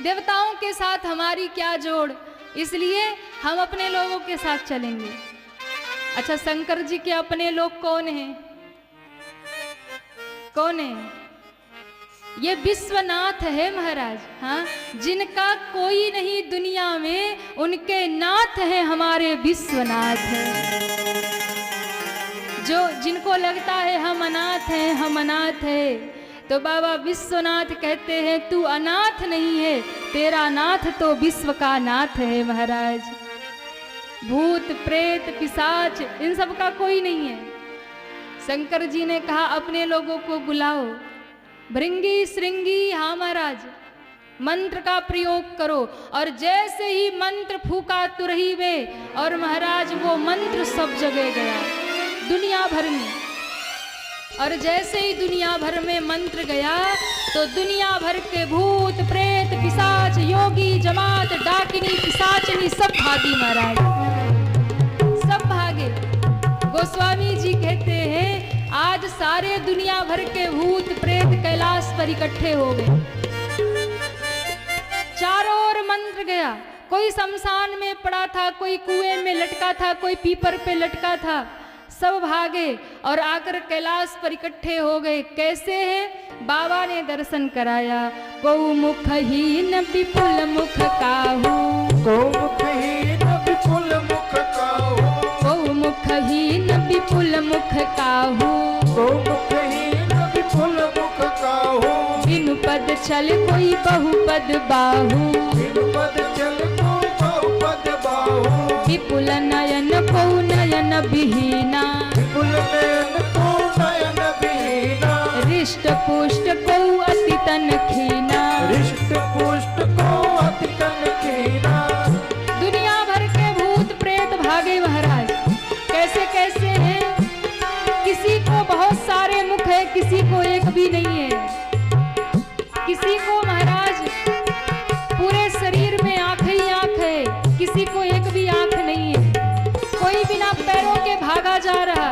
देवताओं के साथ हमारी क्या जोड़, इसलिए हम अपने लोगों के साथ चलेंगे। अच्छा, शंकर जी के अपने लोग कौन हैं? कौन है? ये विश्वनाथ है महाराज। हाँ, जिनका कोई नहीं दुनिया में, उनके नाथ हैं हमारे विश्वनाथ है। जो जिनको लगता है हम अनाथ हैं, हम अनाथ हैं, तो बाबा विश्वनाथ कहते हैं तू अनाथ नहीं है, तेरा नाथ तो विश्व का नाथ है महाराज। भूत प्रेत पिशाच इन सब का कोई नहीं है। शंकर जी ने कहा अपने लोगों को बुलाओ, भृंगी श्रृंगी, हाँ महाराज, मंत्र का प्रयोग करो। और जैसे ही मंत्र फूका तुरही में, और महाराज वो मंत्र सब जगह गया दुनिया भर में। और जैसे ही दुनिया भर में मंत्र गया, तो दुनिया भर के भूत प्रेत पिशाच योगी जमात डाकिनी पिशाचनी सब भागी महाराज, सब भागे। गोस्वामी जी कहते हैं आज सारे दुनिया भर के भूत प्रेत कैलाश पर इकट्ठे हो गए। चारों ओर मंत्र गया, कोई शमशान में पड़ा था, कोई कुएं में लटका था, कोई पीपर पे लटका था, सब भागे और आकर कैलाश पर इकट्ठे हो गए। कैसे है? बाबा ने दर्शन कराया। गौ मुखहीन विपुल मुख काहू, गौ मुखहीन विपुल मुख काहू, गौ मुखहीन विपुल मुख काहू, गौ मुखहीन विपुल मुख काहू, बिनु पद चल कोई बहुपद बाहू, बिनु पद चल कोई बहुपद बाहू, विपुल नयन को नयन विहीना, विपुल नयन को नयन विहीना, रिष्ट पुष्ट को अति तन खीना, रिष्ट पुष्ट को अति तन खीना। दुनिया भर के भूत प्रेत भागे महाराज। कैसे कैसे हैं? किसी को बहुत सारे मुख है, किसी को एक भी नहीं है। किसी को महाराज पूरे शरीर में आंख ही आंख है, किसी को एक भी आंख नहीं है। कोई बिना पैरों के भागा जा रहा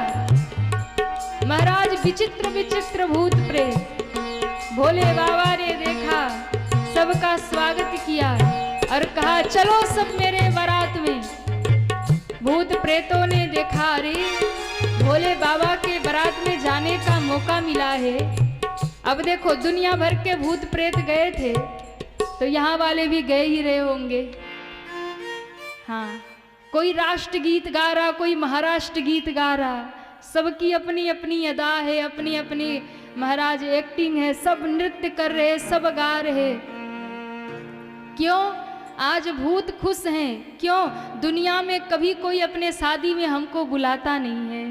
महाराज। विचित्र विचित्र भूत प्रेत। भोले बाबा ने देखा, सबका स्वागत किया और कहा चलो सब मेरे बारात में। भूत प्रेतों ने देखा, अरे भोले बाबा के बारात में जाने का मौका मिला है। अब देखो दुनिया भर के भूत प्रेत गए थे, तो यहाँ वाले भी गए ही रहे होंगे। हाँ, कोई राष्ट्र गीत गा रहा, कोई महाराष्ट्र गीत गा रहा, सबकी अपनी अपनी अदा है, अपनी अपनी महाराज एक्टिंग है, सब नृत्य कर रहे, सब गा रहे। क्यों? आज भूत खुश हैं। क्यों? दुनिया में कभी कोई अपने शादी में हमको बुलाता नहीं है,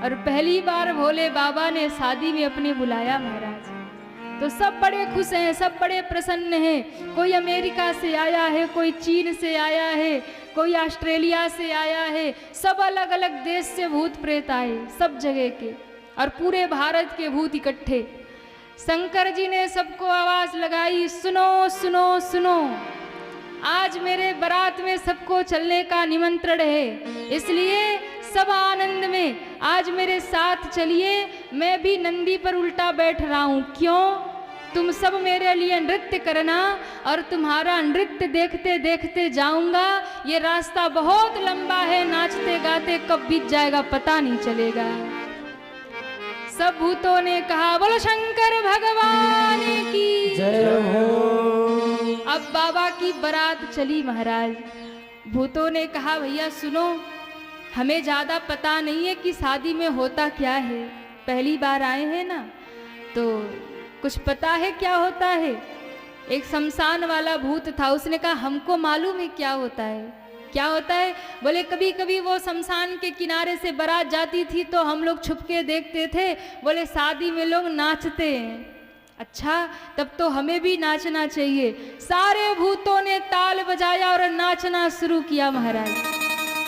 और पहली बार भोले बाबा ने शादी में अपने बुलाया महाराज। तो सब बड़े खुश हैं, सब बड़े प्रसन्न हैं। कोई अमेरिका से आया है, कोई चीन से आया है, कोई ऑस्ट्रेलिया से आया है, सब अलग अलग देश से भूत प्रेत आए, सब जगह के, और पूरे भारत के भूत इकट्ठे। शंकर जी ने सबको आवाज लगाई, सुनो सुनो सुनो, आज मेरे बारात में सबको चलने का निमंत्रण है, इसलिए सब आनंद में आज मेरे साथ चलिए। मैं भी नंदी पर उल्टा बैठ रहा हूँ। क्यों? तुम सब मेरे लिए नृत्य करना, और तुम्हारा नृत्य देखते देखते जाऊंगा। ये रास्ता बहुत लंबा है, नाचते गाते कब बीत जाएगा पता नहीं चलेगा। सब भूतों ने कहा बोलो शंकर भगवान की जय हो। अब बाबा की बारात चली महाराज। भूतों ने कहा भैया सुनो, हमें ज़्यादा पता नहीं है कि शादी में होता क्या है, पहली बार आए हैं ना, तो कुछ पता है क्या होता है? एक शमशान वाला भूत था, उसने कहा हमको मालूम है क्या होता है। क्या होता है? बोले कभी कभी वो शमशान के किनारे से बारात जाती थी तो हम लोग छुप के देखते थे। बोले शादी में लोग नाचते हैं। अच्छा, तब तो हमें भी नाचना चाहिए। सारे भूतों ने ताल बजाया और नाचना शुरू किया महाराज,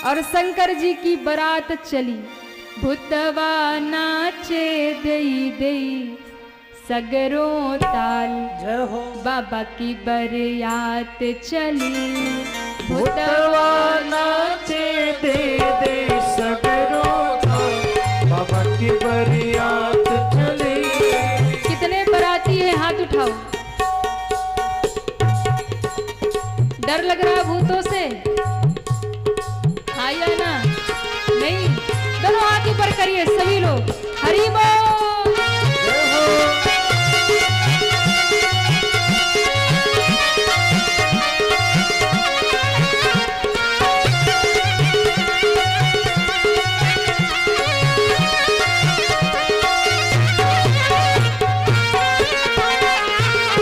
और शंकर जी की बारात चली। भूतवा नाचे देई देई सगरों ताल, जय हो। बाबा की बरियात चली। भूतवा नाचे दे दे सगरों ताल, बाबा की बरियात चली। कितने बराती हैं? हाथ उठाओ। डर लग रहा है भूतों से? हाँ या ना? नहीं। दोनों हाथ ऊपर करिए सभी लोग, हरि बोल।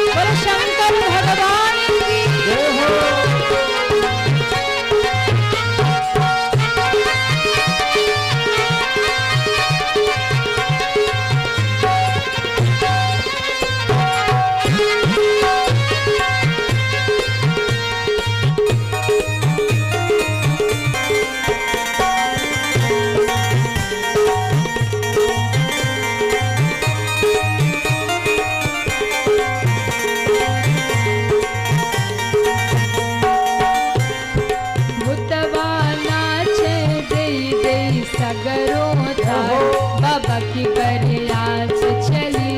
बोलो शंकर भगवान की। भूतवा नाचे देई देई सगरो ताल, बाबा की बरियात चली।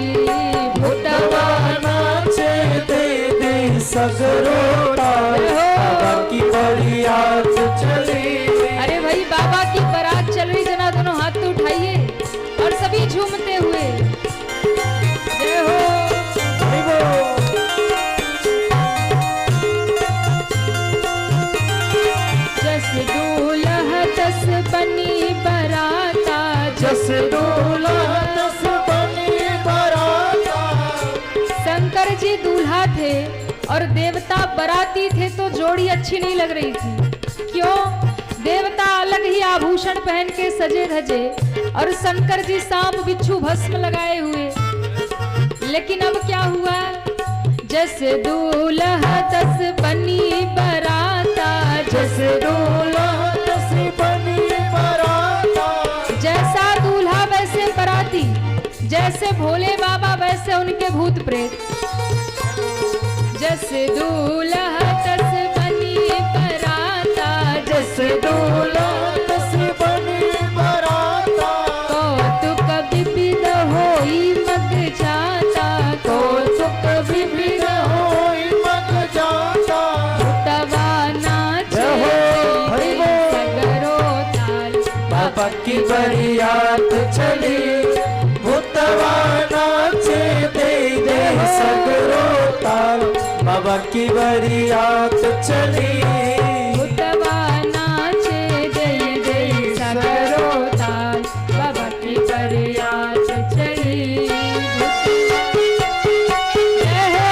भूतवा नाचे दे दे सगरो ताल, बाबा की बरियात चली। अरे भाई बाबा की बारात चल रही, जना दोनों हाथ तो उठाइए और सभी झूमते हुए जय हो। हरि बोल। जस दूल्हा दस बनी बराता, जस दूल्हा दस बनी बराता। शंकर जी दूल्हा थे और देवता बराती थे, तो जोड़ी अच्छी नहीं लग रही थी। क्यों? देवता अलग ही आभूषण पहन के सजे धजे और शंकर जी सांप बिच्छू भस्म लगाए हुए। लेकिन अब क्या हुआ? जस दूल्हा दस बनी बराता, जस दूल्हा दस बनी बराता। जैसा दूल्हा वैसे बराती, जैसे भोले बाबा वैसे उनके भूत प्रेत। जस दूल्हा दस बनी बराता, जस दूल्हा दस बनी बराता। कौतुक विविध होई मग जाता, कौतुक विविध होई मग जाता। भूतवा नाचे हरि बोल। सगरो ताल, बाबा की बरियात चली। भूतवा नाचे दे दे सगरो ताल, बाबा की बरियात चली। भूतवा नाचे जय जय सगरो ताल, बाबा की बरियात चली। जय हो।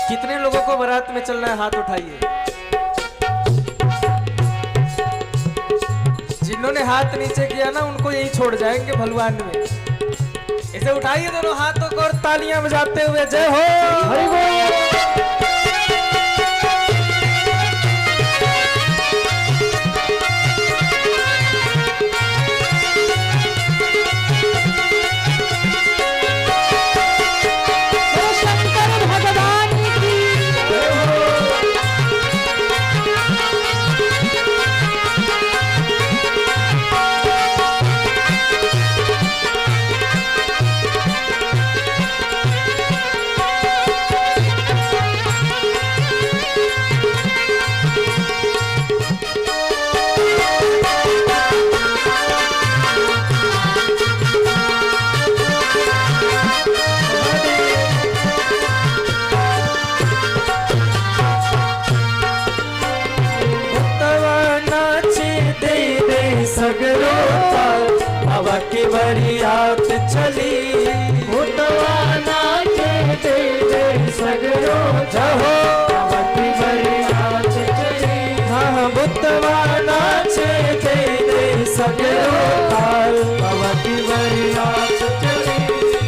कितने लोगों को बारात में चलना है? हाथ उठाइए। जिन्होंने हाथ नीचे किया ना, उनको यही छोड़ जाएंगे भलवान में। इसे उठाइए दोनों हाथों को और तालियां बजाते हुए जय हो। हरि बोल। बोलो शंकर भगवान की। सगरो ताल, बाबा की बरियात चली। भूतवा नाचे दे दे सगरो जहो, बाबा की बरियात चली। हाँ भूतवा नाचे दे दे सगरो ताल, बाबा की बरियात चली।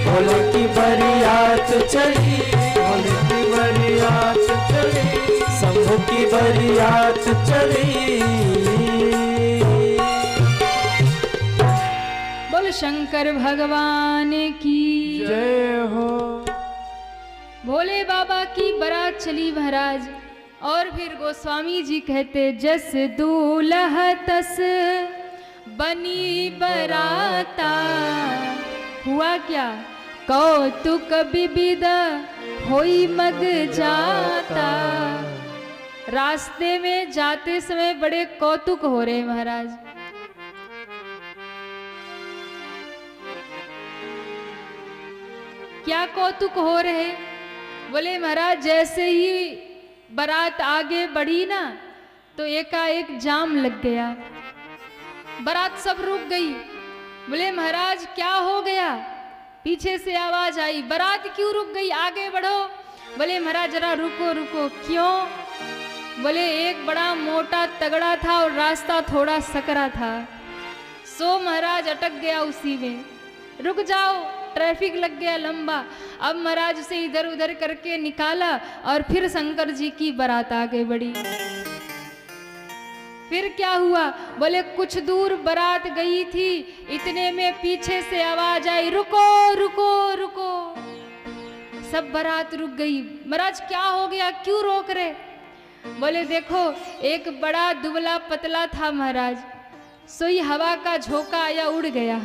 भोले की बरियात चली, भोले की बरियात चली, शंभू की बरियात चली। बोल शंकर भगवान की जय हो। भोले बाबा की बारात चली महाराज। और फिर गोस्वामी जी कहते जस दूल्हा तस बनी बराता। हुआ क्या? कौतुक विविध होई मग जाता। रास्ते में जाते समय बड़े कौतुक हो रहे महाराज। क्या कौतुक हो रहे? बोले महाराज जैसे ही बारात आगे बढ़ी ना तो एकाएक जाम लग गया, बारात सब रुक गई। बोले महाराज क्या हो गया? पीछे से आवाज आई, बारात क्यों रुक गई, आगे बढ़ो। बोले महाराज जरा रुको रुको। क्यों? बोले एक बड़ा मोटा तगड़ा था और रास्ता थोड़ा सकरा था, सो महाराज अटक गया उसी में। रुक जाओ, ट्रैफिक लग गया लंबा। अब महाराज उसे इधर उधर करके निकाला और फिर शंकर जी की बारात आगे बढ़ी। फिर क्या हुआ? बोले कुछ दूर बारात गई थी, इतने में पीछे से आवाज आई, रुको रुको रुको। सब बारात रुक गई। महाराज क्या हो गया, क्यों रोक रहे? बोले देखो एक बड़ा दुबला पतला था महाराज, सोई हवा का झोंका आया उड़ गया।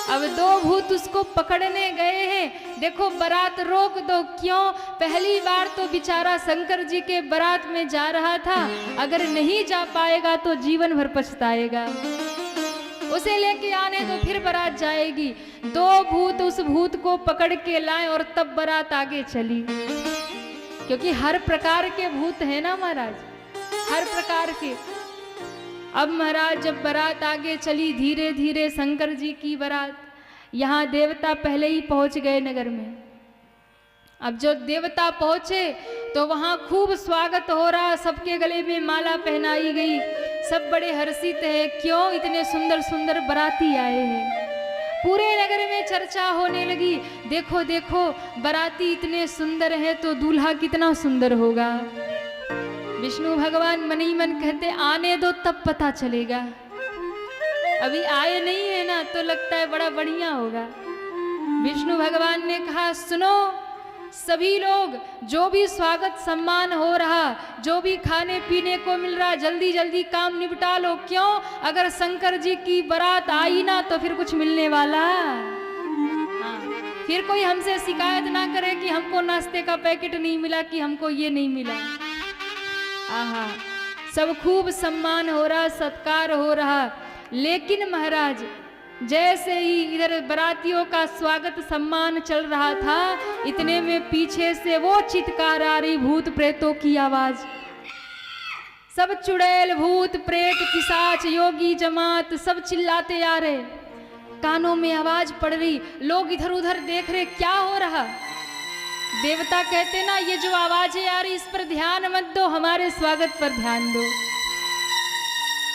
अब दो भूत उसको पकड़ने गए हैं, देखो बारात रोक दो। क्यों? पहली बार तो बेचारा शंकर जी के बारात में जा रहा था, अगर नहीं जा पाएगा तो जीवन भर पछताएगा। उसे लेके आने तो फिर बारात जाएगी। दो भूत उस भूत को पकड़ के लाए और तब बारात आगे चली। क्योंकि हर प्रकार के भूत है ना महाराज, हर प्रकार के। अब महाराज जब बारात आगे चली धीरे धीरे शंकर जी की बारात, यहाँ देवता पहले ही पहुंच गए नगर में। अब जो देवता पहुंचे तो वहाँ खूब स्वागत हो रहा, सबके गले में माला पहनाई गई, सब बड़े हर्षित है। क्यों? इतने सुंदर सुंदर बाराती आए हैं। पूरे नगर में चर्चा होने लगी, देखो देखो बाराती इतने सुंदर है तो दूल्हा कितना सुंदर होगा। विष्णु भगवान मन ही मन कहते आने दो तब पता चलेगा, अभी आए नहीं है ना तो लगता है बड़ा बढ़िया होगा। विष्णु भगवान ने कहा सुनो सभी लोग, जो भी स्वागत सम्मान हो रहा, जो भी खाने पीने को मिल रहा, जल्दी जल्दी काम निपटा लो। क्यों? अगर शंकर जी की बारात आई ना तो फिर कुछ मिलने वाला। हाँ, फिर कोई हमसे शिकायत ना करे कि हमको नाश्ते का पैकेट नहीं मिला, कि हमको ये नहीं मिला। आहा, सब खूब सम्मान हो रहा, सत्कार हो रहा। लेकिन महाराज जैसे ही इधर बारातियों का स्वागत सम्मान चल रहा था, इतने में पीछे से वो चित्कार आ रही, भूत प्रेतों की आवाज। सब चुड़ैल भूत प्रेत पिशाच योगी जमात सब चिल्लाते आ रहे, कानों में आवाज पड़ रही, लोग इधर उधर देख रहे क्या हो रहा। देवता कहते ना ये जो आवाजें आ रही इस पर ध्यान मत दो, हमारे स्वागत पर ध्यान दो।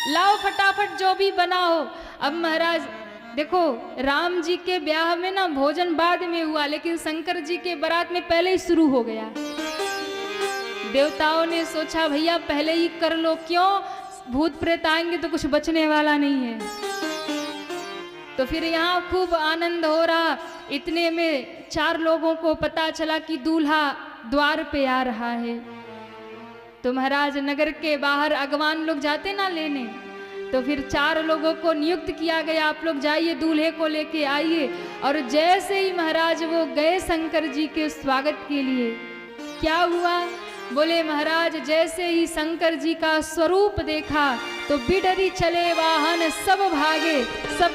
लाओ फटाफट जो भी बना हो। अब महाराज देखो राम जी के ब्याह में ना भोजन बाद में हुआ, लेकिन शंकर जी के बारात में पहले ही शुरू हो गया। देवताओं ने सोचा भैया पहले ही कर लो। क्यों? भूत प्रेत आएंगे तो कुछ बचने वाला नहीं है। तो फिर यहाँ खूब आनंद हो रहा। इतने में 4 लोगों को पता चला कि दूल्हा द्वार पे आ रहा है। तो महाराज नगर के बाहर अगवान लोग जाते ना लेने, तो फिर 4 लोगों को नियुक्त किया गया, आप लोग जाइए दूल्हे को लेके आइए। और जैसे ही महाराज वो गए शंकर जी के स्वागत के लिए, क्या हुआ? बोले महाराज जैसे ही शंकर जी का स्वरूप देखा तो बिडरी चले वाहन, सब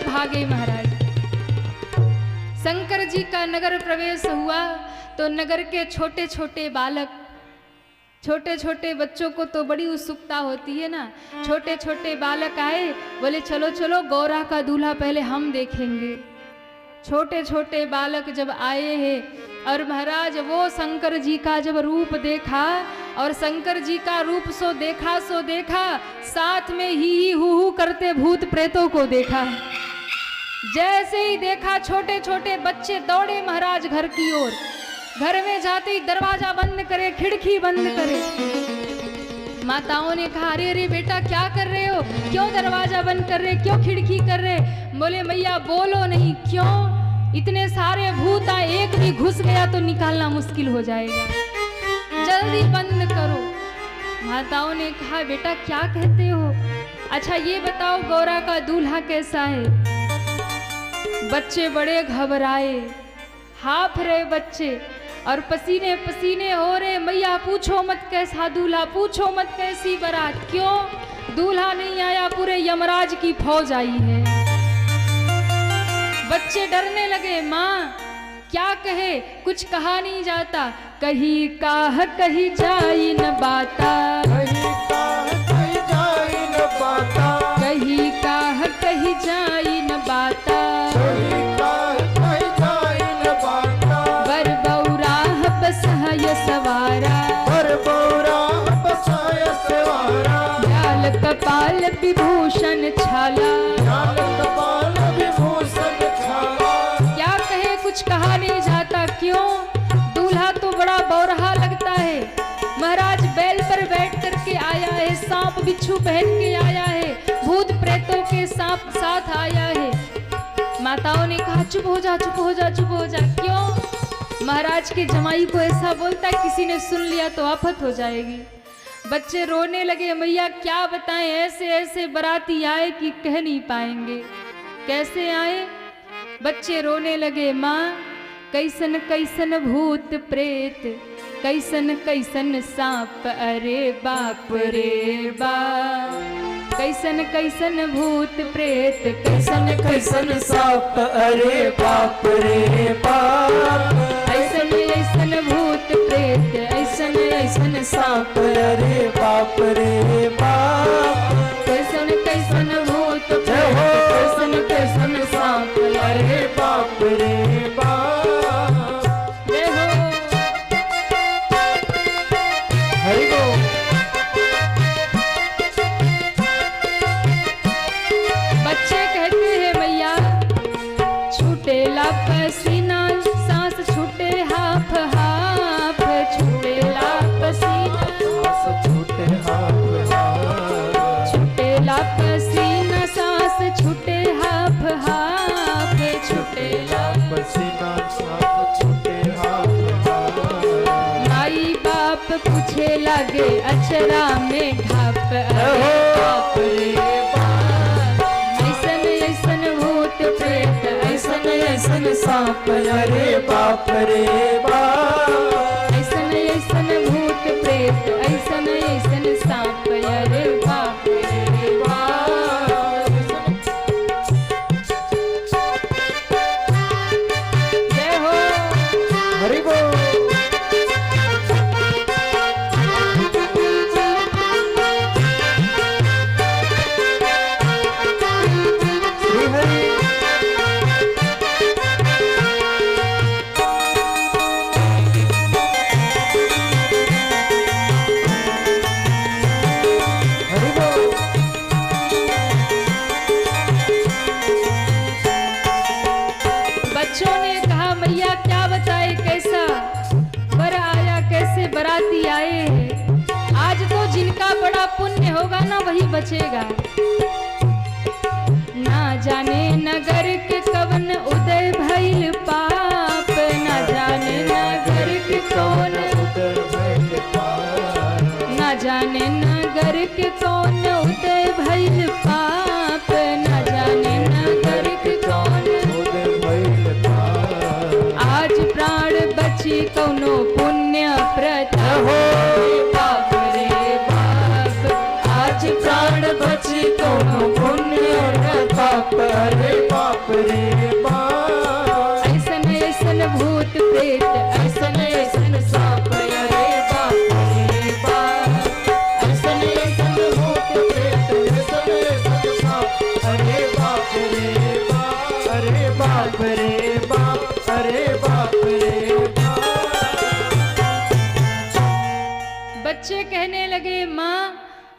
भागे महाराज। शंकर जी का नगर प्रवेश हुआ तो नगर के छोटे छोटे बालक, छोटे छोटे बच्चों को तो बड़ी उत्सुकता होती है ना, छोटे छोटे बालक आए, बोले चलो चलो गौरा का दूल्हा पहले हम देखेंगे। छोटे छोटे बालक जब आए हैं और महाराज वो शंकर जी का जब रूप देखा, और शंकर जी का रूप सो देखा, साथ में ही हू करते भूत प्रेतों को देखा। जैसे ही देखा छोटे छोटे बच्चे दौड़े महाराज घर की ओर। घर में जाते ही दरवाजा बंद करे, खिड़की बंद करे। माताओं ने कहा अरे अरे बेटा क्या कर रहे हो, क्यों दरवाजा बंद कर रहे, क्यों खिड़की कर रहे? बोले मैया बोलो नहीं। क्यों? इतने सारे भूत आए, एक भी घुस गया तो निकालना मुश्किल हो जाएगा, जल्दी बंद करो। माताओं ने कहा बेटा क्या कहते हो? अच्छा ये बताओ गौरा का दूल्हा कैसा है? बच्चे बड़े घबराए, हाफ रहे बच्चे और पसीने पसीने हो रहे। मैया पूछो मत कैसा दूल्हा, पूछो मत कैसी बारात। क्यों? दूल्हा नहीं आया, पूरे यमराज की फौज आई है। बच्चे डरने लगे। माँ क्या कहे, कुछ कहा नहीं जाता। कहीं काह कहीं जाई न बाता, कहीं काह कहीं जाई न बाता, कहीं काह कहीं जाई न बाता। कहीं काह कहीं जाई न बाता, बर बौराह बसहय सवारा, पर बौरा बसाय सवारा, लाल कपाल विभूषण छाला। लाल कपाल विभूषण छाला। क्या कहे, कुछ कहा नहीं जाता। क्यों? दूल्हा तो बड़ा बौरहा लगता है। महाराज बैल पर बैठ करके आया है, सांप बिच्छू पहन के आया है, भूत प्रेतों के सांप साथ आया है। माताओं ने कहा चुप हो जा, चुप हो जा, चुप हो जा। क्यों? महाराज के जमाई को ऐसा बोलता, किसी ने सुन लिया तो आफत हो जाएगी। बच्चे रोने लगे। मैया क्या बताएं, ऐसे ऐसे बाराती आए कि कह नहीं पाएंगे। कैसे आए? बच्चे रोने लगे। माँ कैसन कैसन भूत प्रेत, कैसन कैसन सांप, अरे बाप रे बाप। कैसन कैसन भूत प्रेत, कैसन कैसन सांप, अरे बाप रे बाप। ऐसन ऐसन भूत प्रेत, ऐसन ऐसन सांप, अरे बाप रे बाप। कैसन कैसन भूत प्रेत, कैसन कैसन सांप, अरे बाप रे बाप। जय हो। हरि बोल। बच्चे कहते हैं मैया छूटेला पसीना, सांस छूटे हाफ हाफ, छूटेला पसीना, सांस छूटे हाथ हाथ, छूटेला पसीना, सांस छूटे हाफ हाफ, छूटेला। पसीना सांस छूटे हाथ हाथ, माई बाप पूछे लगे अचरा में ढाप, अरे बाप रे बाप। ऐसन ऐसन भूत प्रेत, ऐसन ऐसन सांप, अरे बाप रे बाप। ऐसन ऐसन भूत प्रेत, ऐसन ऐसन सांप, अरे बाप रे बाप। जय हो। हरि बोल। श्री हरि। हरि बोल। बच्चों ने कहा मैया क्या बताए, कैसा वर आया, कैसे बराती आए हैं। आज तो जिनका बड़ा पुण्य होगा ना वही बचेगा। ना जाने नगर के कवन उदय भइल पाप, ना जाने नगर के कौन, उदर भइल पाप, ना जाने नगर के कौन उदय भइल पाप, ना जाने नगर के कौन। उदर भइल पाप, आज प्राण बची कौनो पुण्य प्रथा हो, बाप रे बाप। आज प्राण बची कौनो पुण्य प्रथा, अरे बाप रे बाप। ऐसन ऐसन भूत प्रेत, ऐसन ऐसन सांप, अरे बाप रे बाप। ऐसन ऐसन भूत प्रेत, ऐसन ऐसन सांप, अरे बाप रे बाप, अरे बाप रे बाप, अरे बाप रे बाप। बच्चे कहने लगे माँ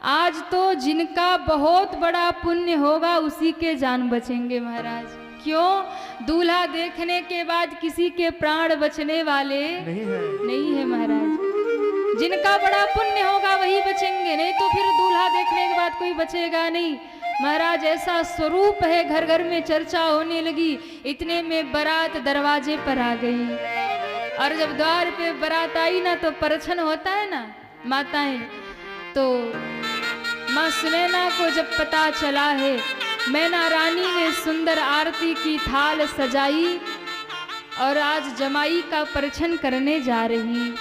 आज तो जिनका बहुत बड़ा पुण्य होगा उसी के जान बचेंगे महाराज। क्यों? दूल्हा देखने के बाद किसी के प्राण बचने वाले नहीं है महाराज। जिनका बड़ा पुण्य होगा वही बचेंगे, नहीं तो फिर दूल्हा देखने के बाद कोई बचेगा नहीं। महाराज ऐसा स्वरूप है, घर घर में चर्चा होने लगी। इतने में बारात दरवाजे पर आ गई और जब द्वार पे बारात आई ना तो परछन होता है ना माताएं, तो माँ सुनैना को जब पता चला है, मैना रानी ने सुंदर आरती की थाल सजाई और आज जमाई का परछन करने जा रही।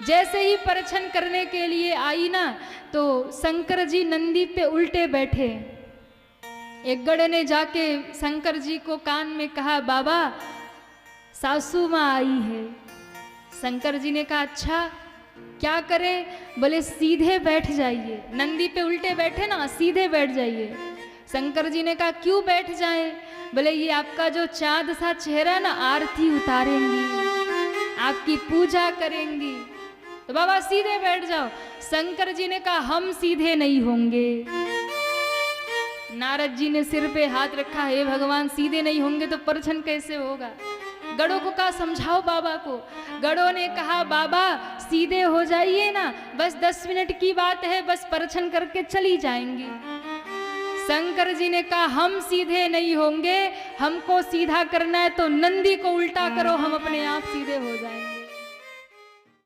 जैसे ही परछन करने के लिए आई ना, तो शंकर जी नंदी पे उल्टे बैठे। एक गढ़ ने जाके शंकर जी को कान में कहा, बाबा सासू माँ आई है। शंकर जी ने कहा, अच्छा क्या करें? बोले सीधे बैठ जाइए, नंदी पे उल्टे बैठे ना, सीधे बैठ जाइए। शंकर जी ने कहा, क्यों बैठ जाएं? बोले ये आपका जो चाँद सा चेहरा ना, आरती उतारेंगी, आपकी पूजा करेंगी, तो बाबा सीधे बैठ जाओ। शंकर जी ने कहा, हम सीधे नहीं होंगे। नारद जी ने सिर पे हाथ रखा, हे भगवान सीधे नहीं होंगे तो परछन कैसे होगा? गढ़ों को कहा, समझाओ बाबा को। गढ़ों ने कहा, बाबा सीधे हो जाइए ना, बस 10 मिनट की बात है, बस परछन करके चली जाएंगी। शंकर जी ने कहा, हम सीधे नहीं होंगे, हमको सीधा करना है तो नंदी को उल्टा करो, हम अपने आप सीधे हो